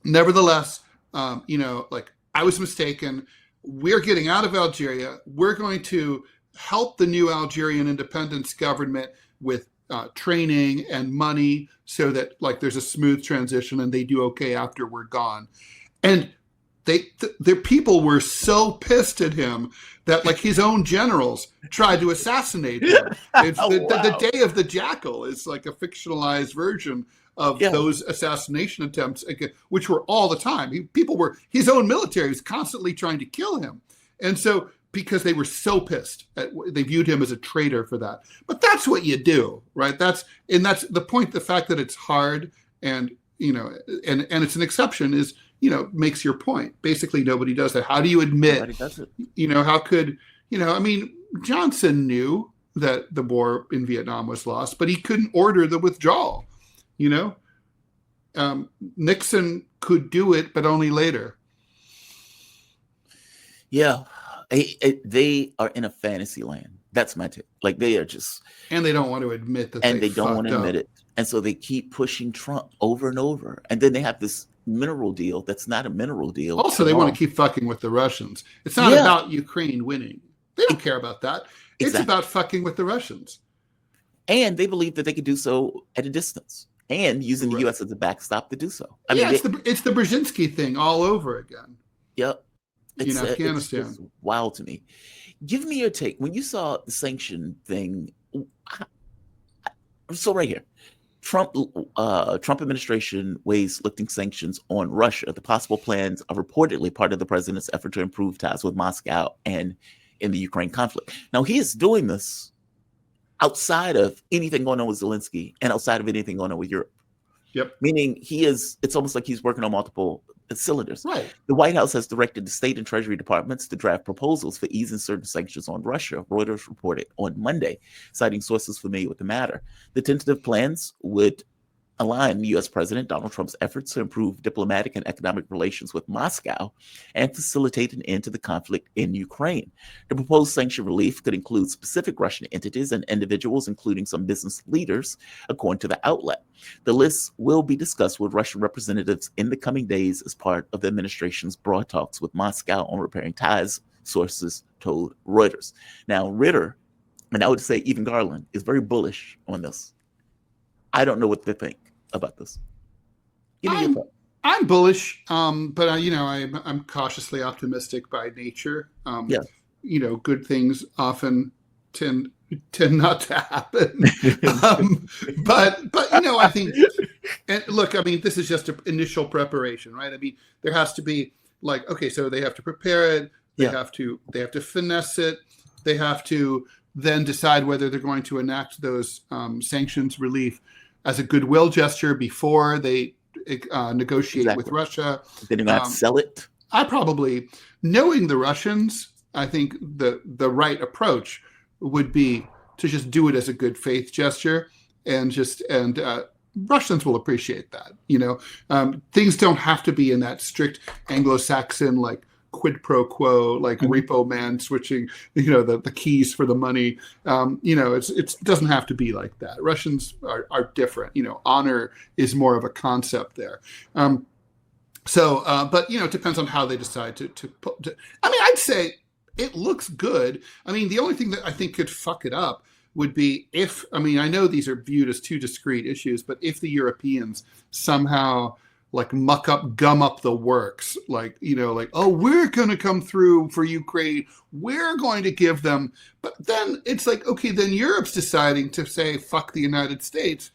nevertheless, I was mistaken. We're getting out of Algeria. We're going to help the new Algerian independence government with training and money so that there's a smooth transition and they do okay after we're gone. And their people were so pissed at him that his own generals tried to assassinate him. The Day of the Jackal is like a fictionalized version of those assassination attempts, which were all the time. His own military was constantly trying to kill him. And so, because they were so pissed, they viewed him as a traitor for that. But that's what you do, right? That's the point. The fact that it's hard and it's an exception is, makes your point. Basically, nobody does that. How do you admit? Nobody does it. How could Johnson knew that the war in Vietnam was lost, but he couldn't order the withdrawal. Nixon could do it, but only later. Yeah. They are in a fantasy land. That's my take. They are just, and they don't want to admit that, and they don't want to admit it, and so they keep pushing Trump over and over. And then they have this mineral deal that's not a mineral deal. Also, they want to keep fucking with the Russians. It's not about Ukraine winning. They don't care about that. It's about fucking with the Russians. And they believe that they could do so at a distance and using the U.S. as a backstop to do so. It's the Brzezinski thing all over again. Yep. In Afghanistan. It's wild to me. Give me your take. When you saw the sanction thing, so right here, Trump administration weighs lifting sanctions on Russia. The possible plans are reportedly part of the president's effort to improve ties with Moscow and in the Ukraine conflict. Now, he is doing this outside of anything going on with Zelensky and outside of anything going on with Europe. Yep. Meaning it's almost like he's working on multiple cylinders. Right. The White House has directed the state and treasury departments to draft proposals for easing certain sanctions on Russia, Reuters reported on Monday, citing sources familiar with the matter. The tentative plans would align the U.S. President Donald Trump's efforts to improve diplomatic and economic relations with Moscow and facilitate an end to the conflict in Ukraine. The proposed sanction relief could include specific Russian entities and individuals, including some business leaders, according to the outlet. The list will be discussed with Russian representatives in the coming days as part of the administration's broad talks with Moscow on repairing ties, sources told Reuters. Now, Ritter, and I would say even Garland, is very bullish on this. I don't know what they think about this. I'm bullish, but I'm cautiously optimistic by nature. Good things often tend not to happen. But I think, and look, this is just an initial preparation, right? There has to be so they have to prepare it. They have to finesse it. They have to then decide whether they're going to enact those sanctions relief as a goodwill gesture before they negotiate with Russia. Then you're going to have to sell it. Knowing the Russians, I think the right approach would be to just do it as a good faith gesture, and Russians will appreciate that. Things don't have to be in that strict Anglo-Saxon quid pro quo, repo man switching, the keys for the money. It doesn't have to be like that. Russians are different. Honor is more of a concept there. But it depends on how they decide to put. I'd say it looks good. The only thing that I think could fuck it up would be if, I know these are viewed as two discrete issues, but if the Europeans somehow like muck up, gum up the works, like, like, oh, we're going to come through for Ukraine. We're going to give them. But then it's like, okay, then Europe's deciding to say, fuck the United States.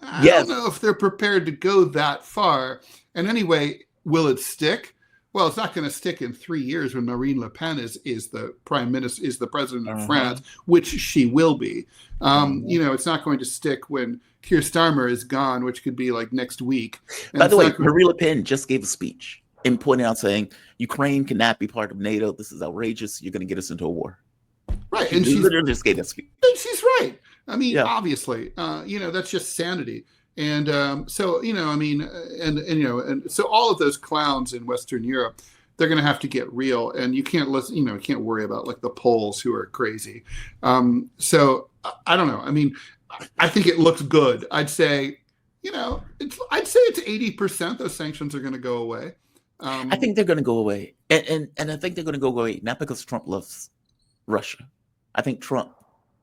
I Yes. don't know if they're prepared to go that far. And anyway, will it stick? Well, it's not going to stick in 3 years when Marine Le Pen is the prime minister, is the president of France, which she will be. It's not going to stick when Keir Starmer is gone, which could be like next week. And by the way, not going- Marine Le Pen just gave a speech and pointing out saying Ukraine cannot be part of NATO. This is outrageous. You're going to get us into a war. right, She and she's literally just gave that speech. she's right. I mean, Yeah. obviously, that's just sanity. And so, and so all of those clowns in Western Europe, they're going to have to get real, and you can't listen, you can't worry about like the Poles who are crazy. So I don't know. I mean, I think it looks good. I'd say, I'd say it's 80% those sanctions are going to go away. I think they're going to go away, and I think they're going to go away not because Trump loves Russia. I think Trump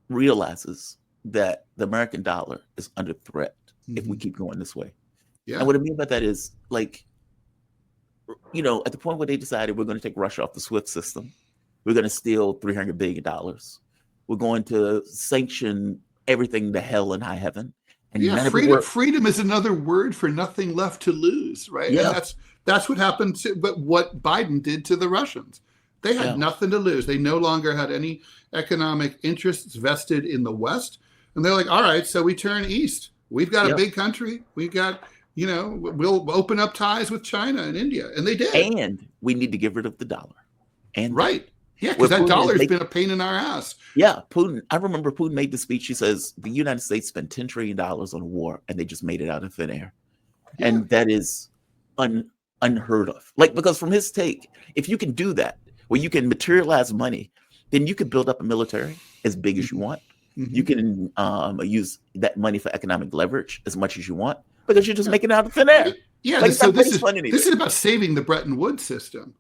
realizes that the American dollar is under threat if we keep going this way. Yeah. And what I mean by that is, like, at the point where they decided we're going to take Russia off the SWIFT system, we're going to steal $300 billion. We're going to sanction everything to hell and high heaven. And yeah, none of it freedom is another word for nothing left to lose, right? Yeah. And that's what happened to, but what Biden did to the Russians. They had nothing to lose. They no longer had any economic interests vested in the West. And they're like, all right, so we turn east. We've got a big country. We've got, we'll open up ties with China and India. And they did. And we need to get rid of the dollar. And right. Yeah, because that Putin dollar's is been a pain in our ass. Yeah, Putin. I remember Putin made the speech. He says the United States spent $10 trillion on a war, and they just made it out of thin air. Yeah. And that is unheard of. Like, because from his take, if you can do that, where you can materialize money, then you can build up a military as big as you want. Mm-hmm. You can use that money for economic leverage as much as you want, because you're just making it out of thin air. Yeah, like, so this is about saving the Bretton Woods system.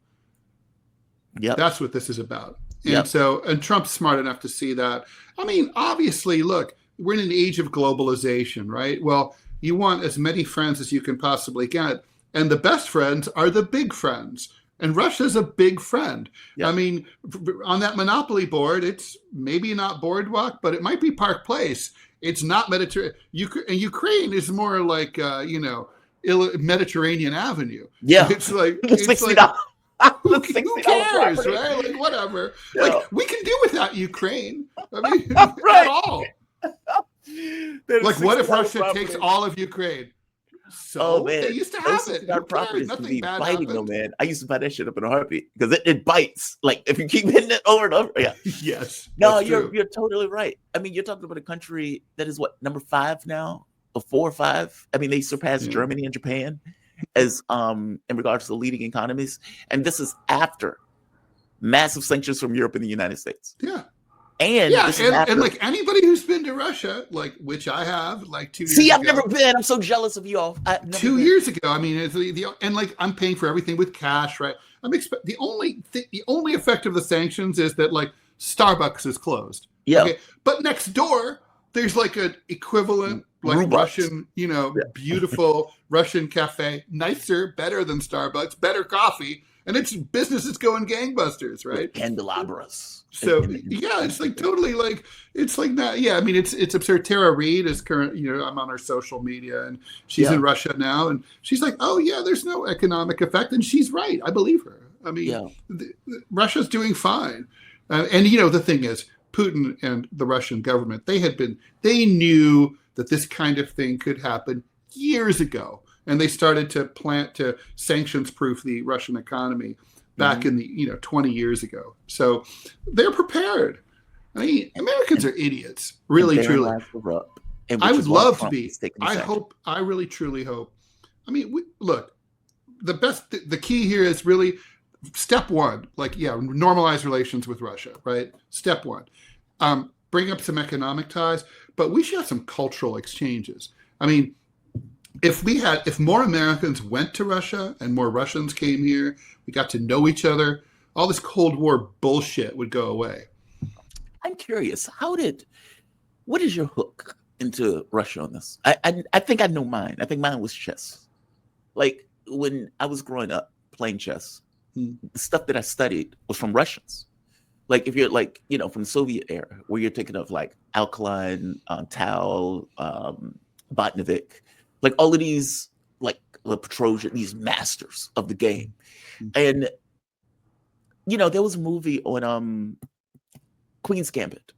Yeah, that's what this is about. And and Trump's smart enough to see that. I mean, obviously, look, we're in an age of globalization, right? Well, you want as many friends as you can possibly get. And the best friends are the big friends. And Russia's a big friend. I mean, on that Monopoly board, it's maybe not Boardwalk, but it might be Park Place. It's not Mediterranean. And Ukraine is more like, Mediterranean Avenue. Yeah. It's like, who cares, right? Like, whatever. Yeah. Like, we can do without Ukraine. I mean, right. At all. Like, what if Russia takes all of Ukraine? So they used to have it. Nothing bad biting, though, man. I used to buy that shit up in a heartbeat because it bites. Like, if you keep hitting it over and over. Yeah. Yes. No, you're totally right. I mean, you're talking about a country that is what, number 5 now, or 4 or 5. I mean, they surpassed Germany and Japan as in regards to leading economies, and this is after massive sanctions from Europe and the United States. Yeah. And like anybody who's been to Russia, like, which I have, like 2 years ago. I've never been. I'm so jealous of you all. 2 years ago. I mean, and like, I'm paying for everything with cash, right? The only effect of the sanctions is that, like, Starbucks is closed. Yeah. Okay? But next door, there's like an equivalent, like, Robots. Russian, beautiful Russian cafe, nicer, better than Starbucks, better coffee. And it's business is going gangbusters, right? With candelabras. So it's like totally like, it's like that. Yeah, I mean, it's absurd. Tara Reid is current. I'm on her social media, and she's in Russia now, and she's like, "Oh yeah, there's no economic effect," and she's right. I believe her. I mean, Russia's doing fine, and the thing is, Putin and the Russian government, they knew that this kind of thing could happen years ago. And they started to sanctions-proof the Russian economy back in the 20 years ago. So they're prepared. I mean, Americans are idiots, really, truly. I would love to be. I really, truly hope. I mean, look, the key here is really step one. Like, normalize relations with Russia, right? Step one, bring up some economic ties, but we should have some cultural exchanges. I mean, if more Americans went to Russia and more Russians came here, we got to know each other, all this Cold War bullshit would go away. I'm curious, what is your hook into Russia on this? I think I know mine. I think mine was chess. Like, when I was growing up playing chess, the stuff that I studied was from Russians. Like if you're like, from the Soviet era, where you're thinking of like Alkaline, Tau, Botnovic, like all of these, like Petrosian, these masters of the game. And, there was a movie on Queen's Gambit.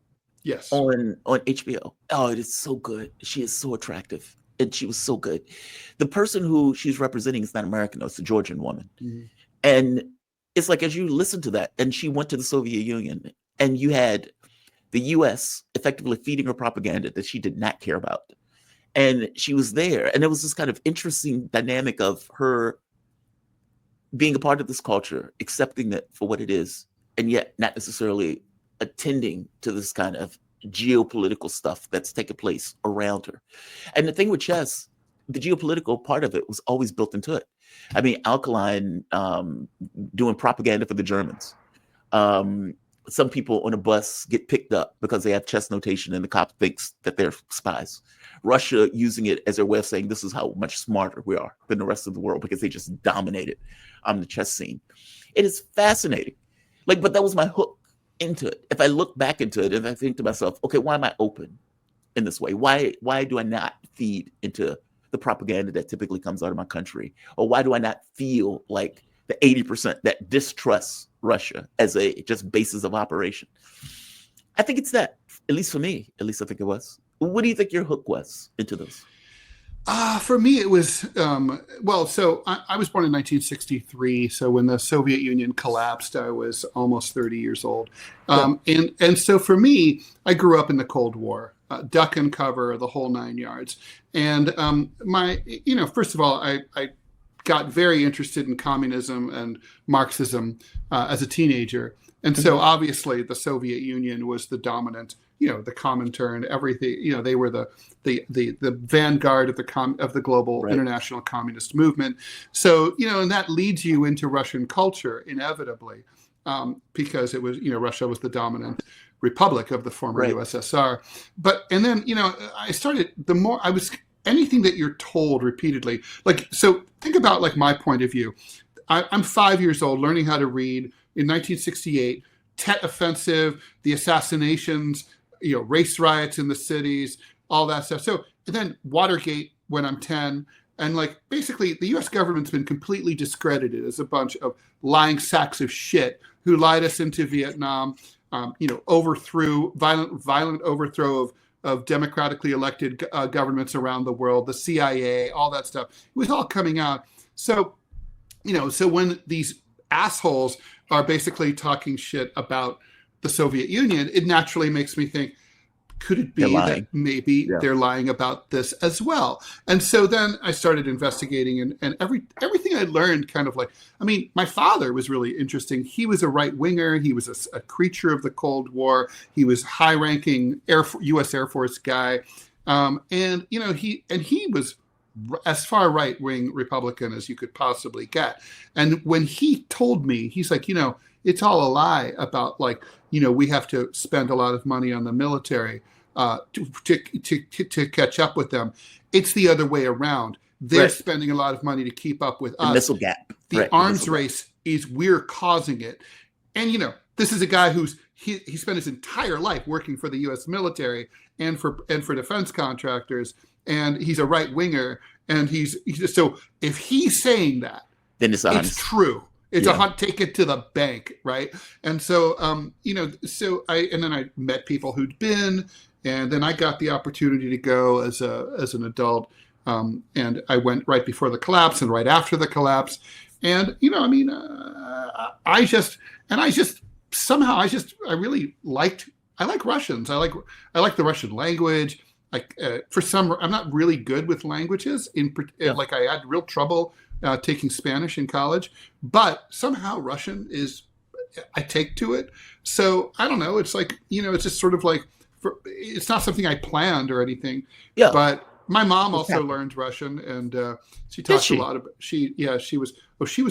Yes. On HBO. Oh, it is so good. She is so attractive. And she was so good. The person who she's representing is not American, though. It's a Georgian woman. And it's like, as you listen to that, and she went to the Soviet Union, and you had the US effectively feeding her propaganda that she did not care about. And she was there. And there was this kind of interesting dynamic of her being a part of this culture, accepting it for what it is, and yet not necessarily attending to this kind of geopolitical stuff that's taking place around her. And the thing with chess, the geopolitical part of it was always built into it. I mean, Alkaline doing propaganda for the Germans. Some people on a bus get picked up because they have chess notation and the cop thinks that they're spies. Russia using it as their way of saying this is how much smarter we are than the rest of the world because they just dominated the chess scene. It is fascinating. But that was my hook into it. If I look back into it and I think to myself, okay, why am I open in this way? Why do I not feed into the propaganda that typically comes out of my country? Or why do I not feel like the 80% that distrusts Russia as a just basis of operation? I think it's that, at least for me, at least I think it was. What do you think your hook was into this? For me, it was, so I was born in 1963. So when the Soviet Union collapsed, I was almost 30 years old. And so for me, I grew up in the Cold War, duck and cover, the whole 9 yards. And first of all, I got very interested in communism and Marxism as a teenager. And so obviously the Soviet Union was the dominant, the Comintern, everything, they were the vanguard of the global international communist movement. So, and that leads you into Russian culture inevitably, because it was, Russia was the dominant republic of the former USSR. And then, I started, the more I was, anything that you're told repeatedly, so think about my point of view. I'm 5 years old, learning how to read in 1968, Tet Offensive, the assassinations, race riots in the cities, all that stuff. So then Watergate when I'm 10, and basically the U.S. government's been completely discredited as a bunch of lying sacks of shit who lied us into Vietnam, overthrew violent overthrow of democratically elected governments around the world, the CIA, all that stuff. It was all coming out. So, so when these assholes are basically talking shit about the Soviet Union, it naturally makes me think, could it be that maybe they're lying about this as well? And so then I started investigating, and everything I learned my father was really interesting. He was a right winger. He was a creature of the Cold War. He was high ranking U.S. Air Force guy. And he was as far right wing Republican as you could possibly get. And when he told me, he's like, it's all a lie about we have to spend a lot of money on the military to catch up with them. It's the other way around. They're spending a lot of money to keep up with us. The missile gap. The arms race is we're causing it. And this is a guy who's he spent his entire life working for the U.S. military and for defense contractors, and he's a right winger. And he's so if he's saying that, then it's true. It's a hunt, take it to the bank, right? And so, so then I met people who'd been, and then I got the opportunity to go as an adult, and I went right before the collapse and right after the collapse, and I really I like Russians. I like the Russian language. I'm not really good with languages. I had real trouble taking Spanish in college, but somehow Russian I take to it. So I don't know. It's it's just sort of it's not something I planned or anything. Yeah. But my mom also learned Russian, and she talks a lot about. She was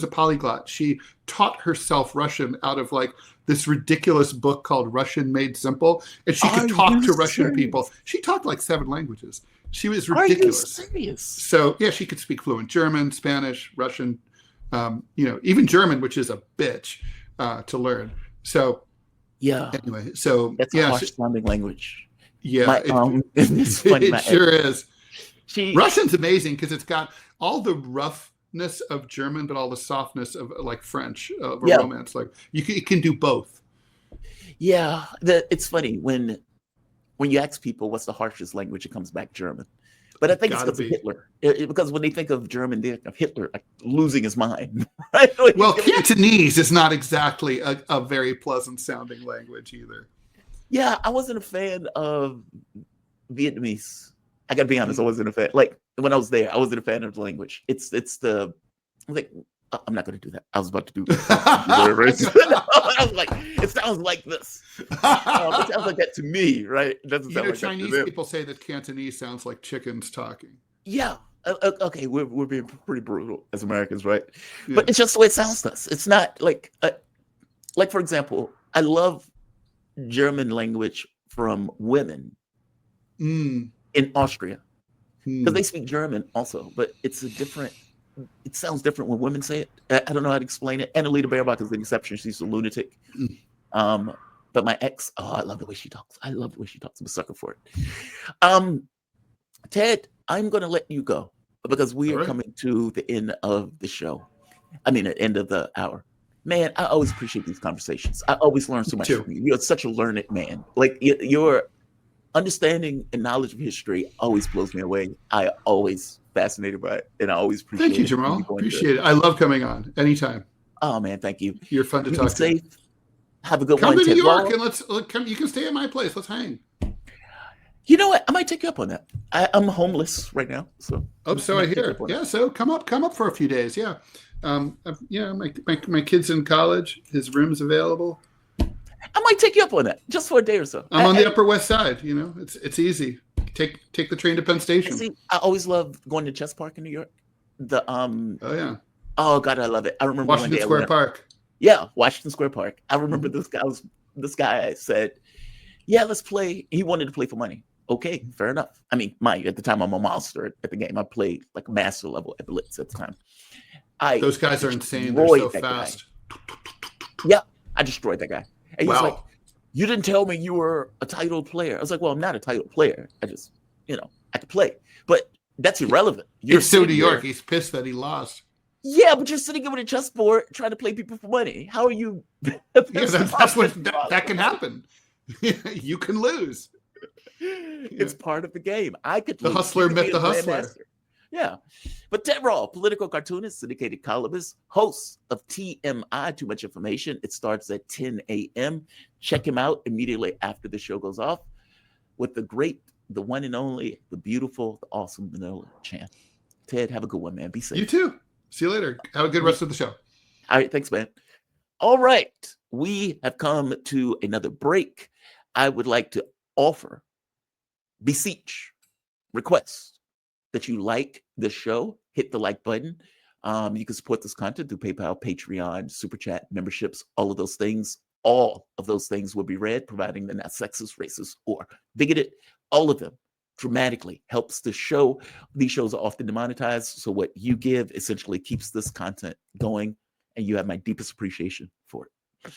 a polyglot. She taught herself Russian out of this ridiculous book called Russian Made Simple, and she could talk to Russian people. She talked 7 languages. She was Are you ridiculous. serious? So yeah, she could speak fluent German, Spanish, Russian, even German, which is a bitch to learn. So Yeah, anyway, so that's a harsh sounding language. yeah, It's funny. it sure is. She Russian's amazing because it's got all the roughness of German, but all the softness of like French of a romance. Like it can do both. Yeah, it's funny when you ask people what's the harshest language, it comes back German. But I think it's because of Hitler. Because when they think of German, they think of Hitler like losing his mind. Right? Well, Cantonese is not exactly a very pleasant sounding language either. Yeah, I wasn't a fan of Vietnamese. I gotta be honest, I wasn't a fan. Like when I was there, I wasn't a fan of the language. It's the like I'm not gonna do that. I was about to do I was like, it sounds like this. It sounds like that to me, right? It doesn't sound like Chinese that to people say that Cantonese sounds like chickens talking. Yeah. Okay, we're being pretty brutal as Americans, right? Yeah. But it's just the way it sounds to us. It's not like for example, I love German language from women in Austria because they speak German also, but it sounds different when women say it. I don't know how to explain it. Annalena Baerbock is an exception. She's a lunatic. But my ex, I love the way she talks. I'm a sucker for it. Ted, I'm going to let you go because we are coming to the end of the show. I mean, the end of the hour. Man, I always appreciate these conversations. I always learn so much from you. You're such a learned man. Like your understanding and knowledge of history always blows me away. I always fascinated by it, and I always appreciate it. Thank you, Jamarl. Appreciate it. I love coming on anytime. Oh man, thank you. You're fun to talk to. Safe. Have a good one. Come to New York and let's come. You can stay at my place. Let's hang. You know what? I might take you up on that. I'm homeless right now, so. Oh, so I hear. Yeah, so come up for a few days. Yeah, my kid's in college. His room's available. I might take you up on that just for a day or so. I'm on the Upper West Side. You know, it's easy. Take the train to Penn Station. See, I always loved going to Chess Park in New York. Oh yeah. Oh God, I love it. I remember Washington Square Park. Yeah, Washington Square Park. I remember this guy said, "Yeah, let's play." He wanted to play for money. Okay, fair enough. I mean, at the time I'm a monster at the game. I played like master level at Blitz at the time. Those guys are insane. They're so fast. Yeah, I destroyed that guy. And he was like, "You didn't tell me you were a title player." I was like, "Well, I'm not a title player. I just, I could play." But that's irrelevant. You're so New York. He's pissed that he lost. Yeah, but you're sitting here with a chessboard trying to play people for money. How are you? that's what that can happen. You can lose. It's part of the game. I could. The hustler met the hustler. Yeah, but Ted Rall, political cartoonist, syndicated columnist, host of TMI, Too Much Information. It starts at 10 a.m. Check him out immediately after the show goes off with the great, the one and only, the beautiful, the awesome Manila Chan. Ted, have a good one, man. Be safe. You too. See you later. Have a good rest of the show. All right. Thanks, man. All right. We have come to another break. I would like to offer, beseech, request that you like the show, hit the like button. You can support this content through PayPal, Patreon, Super Chat, memberships, all of those things. All of those things will be read, providing they're not sexist, racist, or bigoted. All of them dramatically helps the show. These shows are often demonetized, so what you give essentially keeps this content going, and you have my deepest appreciation for it.